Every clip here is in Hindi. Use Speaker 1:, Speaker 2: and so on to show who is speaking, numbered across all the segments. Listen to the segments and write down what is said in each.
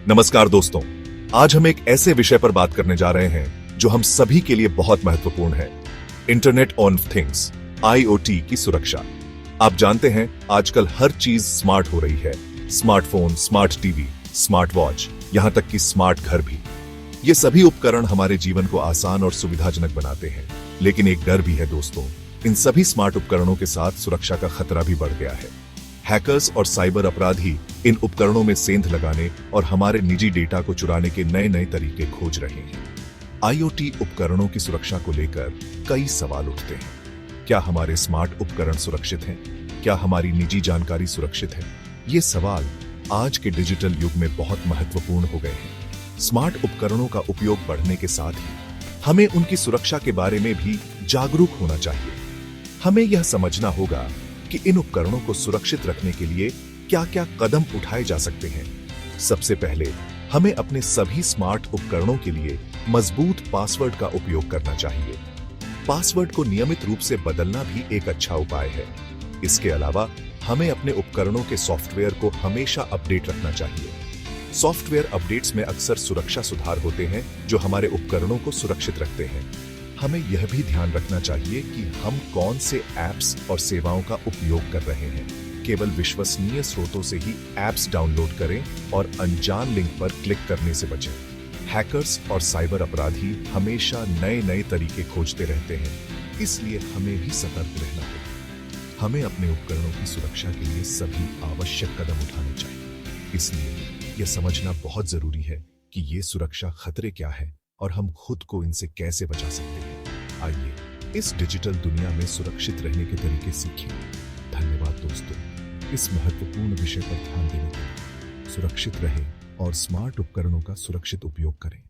Speaker 1: नमस्कार दोस्तों, आज हम एक ऐसे विषय पर बात करने जा रहे हैं जो हम सभी के लिए बहुत महत्वपूर्ण है। इंटरनेट ऑफ थिंग्स, IoT की सुरक्षा। आप जानते हैं आजकल हर चीज स्मार्ट हो रही है। Smartphone, smart TV, smart watch, यहां तक कि स्मार्ट घर भी। ये सभी उपकरण हमारे जीवन को आसान और सुविधाजनक बनाते हैं, लेकिन एक डर भी है दोस्तों। इन सभी स्मार्ट उपकरणों के साथ सुरक्षा का खतरा भी बढ़ गया है। हैकर्स और साइबर अपराधी इन उपकरणों में सेंध लगाने और हमारे निजी डेटा को चुराने के नए नए तरीके खोज रहे हैं। IoT उपकरणों की सुरक्षा को लेकर कई सवाल उठते हैं। क्या हमारे स्मार्ट उपकरण सुरक्षित हैं? क्या हमारी निजी जानकारी सुरक्षित है? ये सवाल आज के डिजिटल युग में बहुत महत्वपूर्ण हो गए हैं। स्मार्ट उपकरणों का उपयोग बढ़ने के साथ ही हमें उनकी सुरक्षा के बारे में भी जागरूक होना चाहिए। हमें यह समझना होगा कि इन उपकरणों को सुरक्षित रखने के लिए क्या-क्या कदम उठाए जा सकते हैं। सबसे पहले हमें अपने सभी स्मार्ट उपकरणों के लिए मजबूत पासवर्ड का उपयोग करना चाहिए। पासवर्ड को नियमित रूप से बदलना भी एक अच्छा उपाय है। इसके अलावा हमें अपने उपकरणों के सॉफ्टवेयर को हमेशा अपडेट रखना चाहिए। सॉफ्टवेयर अपडेट्स में अक्सर सुरक्षा सुधार होते हैं जो हमारे उपकरणों को सुरक्षित रखते हैं। हमें यह भी ध्यान रखना चाहिए कि हम कौन से ऐप्स और सेवाओं का उपयोग कर रहे हैं। केवल विश्वसनीय स्रोतों से ही ऐप्स डाउनलोड करें और अनजान लिंक पर क्लिक करने से बचें। हैकर्स और साइबर अपराधी हमेशा नए नए तरीके खोजते रहते हैं, इसलिए हमें भी सतर्क रहना होगा। हमें अपने उपकरणों की सुरक्षा के लिए सभी आवश्यक कदम उठाने चाहिए। इसलिए यह समझना बहुत जरूरी है कि ये सुरक्षा खतरे क्या है और हम खुद को इनसे कैसे बचा सकते हैं। आइए इस डिजिटल दुनिया में सुरक्षित रहने के तरीके सीखें। धन्यवाद दोस्तों, इस महत्वपूर्ण विषय पर ध्यान देने के लिए। सुरक्षित रहें और स्मार्ट उपकरणों का सुरक्षित उपयोग करें।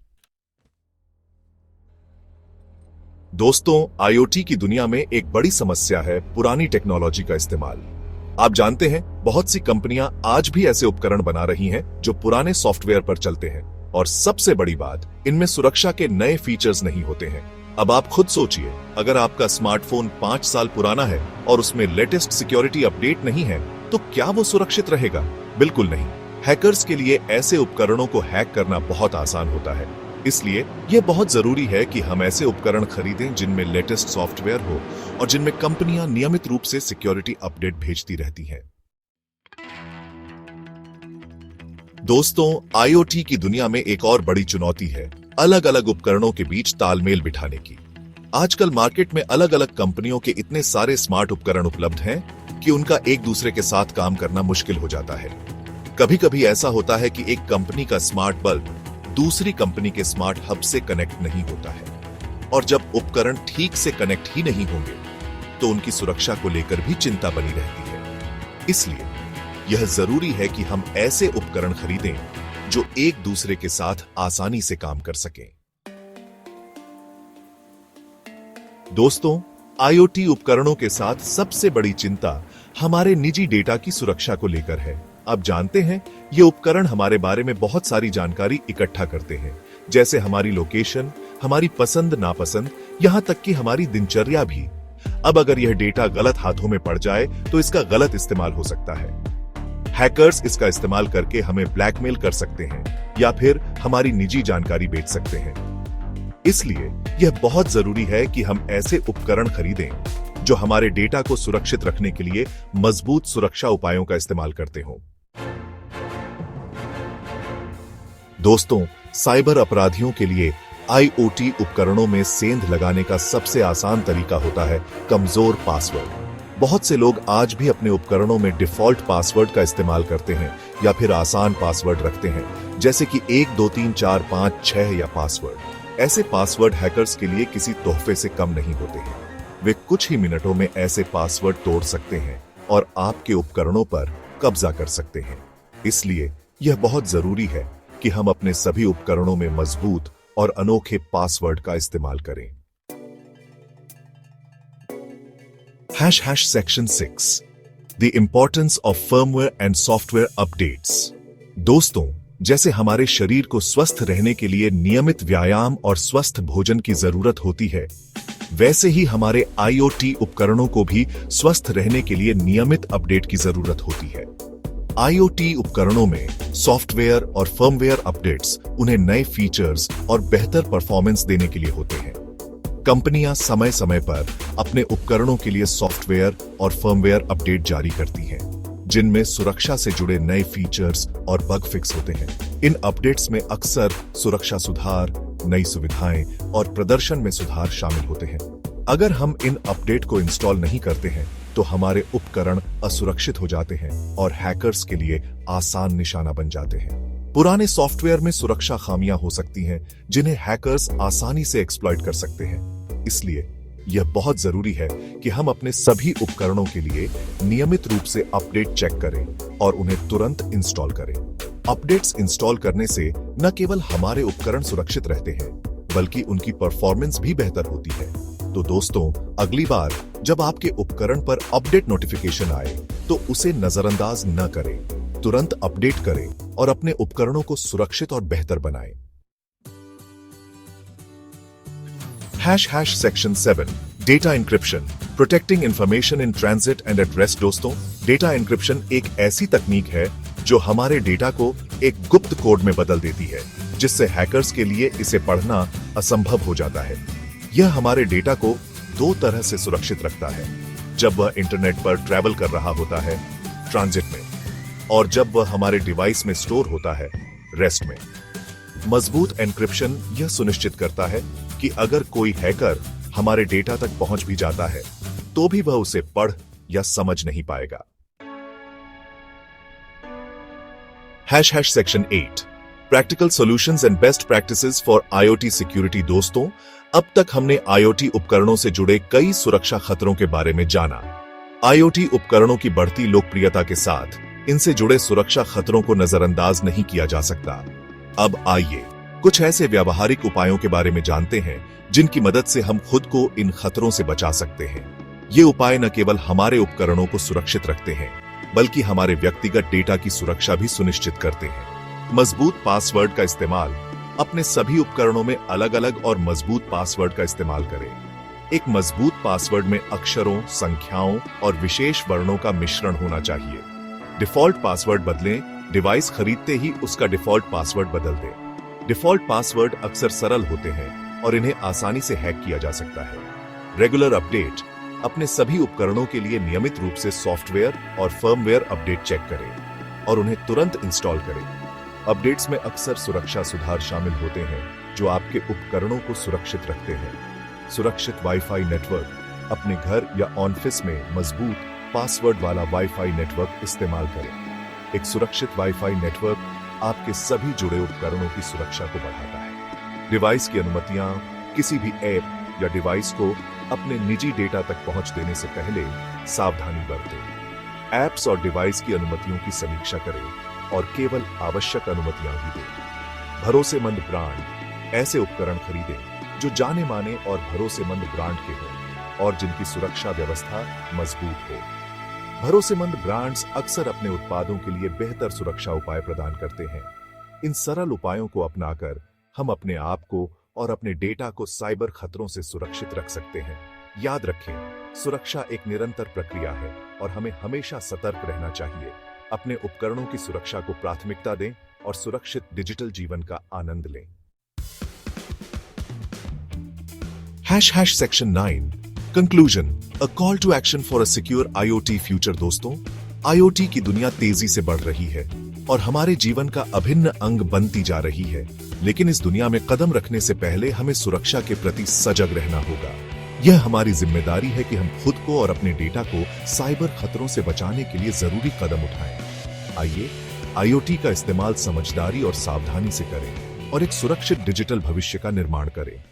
Speaker 1: दोस्तों, IoT की दुनिया में एक बड़ी समस्या है पुरानी टेक्नोलॉजी का इस्तेमाल। आप जानते हैं बहुत सी कंपनियां आज भी ऐसे उपकरण बना रही हैं जो पुराने सॉफ्टवेयर पर चलते हैं, और सबसे बड़ी बात, इनमें सुरक्षा के नए फीचर्स नहीं होते हैं। अब आप खुद सोचिए, अगर आपका स्मार्टफोन 5 साल पुराना है और उसमें लेटेस्ट सिक्योरिटी अपडेट नहीं है, तो क्या वो सुरक्षित रहेगा? बिल्कुल नहीं। हैकर्स के लिए ऐसे उपकरणों को हैक करना बहुत आसान होता है। इसलिए यह बहुत जरूरी है कि हम ऐसे उपकरण खरीदें जिनमें लेटेस्ट सॉफ्टवेयर हो और जिनमें कंपनियां नियमित रूप से सिक्योरिटी अपडेट भेजती रहती हैं। दोस्तों, IoT की दुनिया में एक और बड़ी चुनौती है अलग अलग उपकरणों के बीच तालमेल बिठाने की। आजकल मार्केट में अलग अलग कंपनियों के इतने सारे स्मार्ट उपकरण उपलब्ध हैं कि उनका एक दूसरे के साथ काम करना मुश्किल हो जाता है। कभी कभी ऐसा होता है कि एक कंपनी का स्मार्ट बल्ब दूसरी कंपनी के स्मार्ट हब से कनेक्ट नहीं होता है, और जब उपकरण ठीक से कनेक्ट ही नहीं होंगे तो उनकी सुरक्षा को लेकर भी चिंता बनी रहती है। इसलिए यह जरूरी है कि हम ऐसे उपकरण खरीदें जो एक दूसरे के साथ आसानी से काम कर सकें। दोस्तों, IoT उपकरणों के साथ सबसे बड़ी चिंता हमारे निजी डेटा की सुरक्षा को लेकर है। आप जानते हैं, ये उपकरण हमारे बारे में बहुत सारी जानकारी इकट्ठा करते हैं, जैसे हमारी लोकेशन, हमारी पसंद नापसंद, यहां तक कि हमारी दिनचर्या भी। अब अगर यह डेटा गलत हाथों में पड़ जाए तो इसका गलत इस्तेमाल हो सकता है। हैकर्स इसका इस्तेमाल करके हमें ब्लैकमेल कर सकते हैं या फिर हमारी निजी जानकारी बेच सकते हैं। इसलिए यह बहुत जरूरी है कि हम ऐसे उपकरण खरीदें जो हमारे डेटा को सुरक्षित रखने के लिए मजबूत सुरक्षा उपायों का इस्तेमाल करते हों। दोस्तों, साइबर अपराधियों के लिए IoT उपकरणों में सेंध लगाने का सबसे आसान तरीका होता है कमजोर पासवर्ड। बहुत से लोग आज भी अपने उपकरणों में डिफॉल्ट पासवर्ड का इस्तेमाल करते हैं या फिर आसान पासवर्ड रखते हैं, जैसे कि 1 2 3 4 5 6 या पासवर्ड। ऐसे पासवर्ड हैकर्स के लिए किसी तोहफे से कम नहीं होते हैं। वे कुछ ही मिनटों में ऐसे पासवर्ड तोड़ सकते हैं और आपके उपकरणों पर कब्जा कर सकते हैं। इसलिए यह बहुत जरूरी है कि हम अपने सभी उपकरणों में मजबूत और अनोखे पासवर्ड का इस्तेमाल करें। #Section 6 The Importance of Firmware and Software Updates। दोस्तों, जैसे हमारे शरीर को स्वस्थ रहने के लिए नियमित व्यायाम और स्वस्थ भोजन की जरूरत होती है, वैसे ही हमारे IoT उपकरणों को भी स्वस्थ रहने के लिए नियमित अपडेट की जरूरत होती है। आईओटी उपकरणों में सॉफ्टवेयर और फर्मवेयर अपडेट्स उन्हें नए फीचर्स और बेहतर परफॉर्मेंस देने के लिए होते हैं। कंपनियां समय समय पर अपने उपकरणों के लिए सॉफ्टवेयर और फर्मवेयर अपडेट जारी करती हैं, जिनमें सुरक्षा से जुड़े नए फीचर्स और बग फिक्स होते हैं। इन अपडेट्स में अक्सर सुरक्षा सुधार, नई सुविधाएं और प्रदर्शन में सुधार शामिल होते हैं। अगर हम इन अपडेट को इंस्टॉल नहीं करते हैं तो हमारे उपकरण असुरक्षित हो जाते हैं और हैकर्स के लिए आसान निशाना बन जाते हैं। पुराने सॉफ्टवेयर में सुरक्षा खामियां हो सकती हैं जिन्हें हैकर्स आसानी से एक्सप्लॉइट कर सकते हैं। इसलिए यह बहुत जरूरी है कि हम अपने सभी उपकरणों के लिए नियमित रूप से अपडेट चेक करें और उन्हें तुरंत इंस्टॉल करें। अपडेट्स इंस्टॉल करने से न केवल हमारे उपकरण सुरक्षित रहते हैं, बल्कि उनकी परफॉर्मेंस भी बेहतर होती है। तो दोस्तों, अगली बार जब आपके उपकरण पर अपडेट नोटिफिकेशन आए तो उसे नजरअंदाज न करें, तुरंत अपडेट करें और अपने उपकरणों को सुरक्षित और बेहतर बनाएं। Section 7 data encryption, protecting information in transit and at rest. दोस्तों, डेटा इंक्रिप्शन एक ऐसी तकनीक है जो हमारे डेटा को एक गुप्त कोड में बदल देती है, जिससे हैकर्स के लिए इसे पढ़ना असंभव हो जाता है। यह हमारे डेटा को दो तरह से सुरक्षित रखता है, जब वह इंटरनेट पर ट्रैवल कर रहा होता है ट्रांजिट में, और जब वह हमारे डिवाइस में स्टोर होता है रेस्ट में। मजबूत एन्क्रिप्शन यह सुनिश्चित करता है कि अगर कोई हैकर हमारे डेटा तक पहुंच भी जाता है तो भी वह उसे पढ़ या समझ नहीं पाएगा। Section 8 practical solutions and best practices for IoT security. दोस्तों, अब तक हमने आईओटी उपकरणों से जुड़े कई सुरक्षा खतरों के बारे में जाना। आईओटी उपकरणों की बढ़ती लोकप्रियता के साथ इनसे जुड़े सुरक्षा खतरों को नजरअंदाज नहीं किया जा सकता। अब आइए कुछ ऐसे व्यावहारिक उपायों के बारे में जानते हैं जिनकी मदद से हम खुद को इन खतरों से बचा सकते हैं। ये उपाय न केवल हमारे उपकरणों को सुरक्षित रखते हैं, बल्कि हमारे व्यक्तिगत डेटा की सुरक्षा भी सुनिश्चित करते हैं। मजबूत पासवर्ड का इस्तेमाल। अपने सभी उपकरणों में अलग अलग और मजबूत पासवर्ड का इस्तेमाल करें। एक मजबूत पासवर्ड में अक्षरों, संख्याओं और विशेष वर्णों का मिश्रण होना चाहिए। डिफॉल्ट पासवर्ड बदलें। डिवाइस खरीदते ही उसका डिफॉल्ट पासवर्ड बदल दें। डिफॉल्ट पासवर्ड अक्सर सरल होते हैं और इन्हें आसानी से हैक किया जा सकता है। Regular update. अपने सभी उपकरणों के लिए नियमित रूप से सॉफ्टवेयर और फर्मवेयर अपडेट चेक करें और उन्हें तुरंत इंस्टॉल करें। अपडेट्स में अक्सर सुरक्षा सुधार शामिल होते हैं जो आपके उपकरणों को सुरक्षित रखते हैं। सुरक्षित वाईफाई नेटवर्क। अपने घर या ऑफिस में मजबूत पासवर्ड वाला वाईफाई नेटवर्क इस्तेमाल करें। एक सुरक्षित वाईफाई नेटवर्क आपके सभी जुड़े उपकरणों की सुरक्षा को बढ़ाता है। डिवाइस की अनुमतियां। किसी भी ऐप या डिवाइस को अपने निजी डेटा तक पहुंच देने से पहले सावधानी बरतें। ऐप्स और डिवाइस की अनुमतियों की समीक्षा करें और केवल आवश्यक अनुमतियां ही दें। भरोसेमंद ब्रांड। ऐसे उपकरण खरीदें जो जाने माने और भरोसेमंद ब्रांड के हों और जिनकी सुरक्षा व्यवस्था मजबूत हो। भरोसेमंद ब्रांड्स अक्सर अपने उत्पादों के लिए बेहतर सुरक्षा उपाय प्रदान करते हैं। इन सरल उपायों को अपनाकर हम अपने आप को और अपने डेटा को साइबर खतरों से सुरक्षित रख सकते हैं। याद रखें, सुरक्षा एक निरंतर प्रक्रिया है और हमें हमेशा सतर्क रहना चाहिए। अपने उपकरणों की सुरक्षा को प्राथमिकता दें और सुरक्षित डिजिटल जीवन का आनंद लें। Section 9 conclusion, a call to action for a secure IoT future. दोस्तों, आईओटी की दुनिया तेजी से बढ़ रही है और हमारे जीवन का अभिन्न अंग बनती जा रही है, लेकिन इस दुनिया में कदम रखने से पहले हमें सुरक्षा के प्रति सजग रहना होगा। यह हमारी जिम्मेदारी है कि हम खुद को और अपने डेटा को साइबर खतरों से बचाने के लिए जरूरी कदम उठाएं। आइए आईओटी का इस्तेमाल समझदारी और सावधानी से करें और एक सुरक्षित डिजिटल भविष्य का निर्माण करें।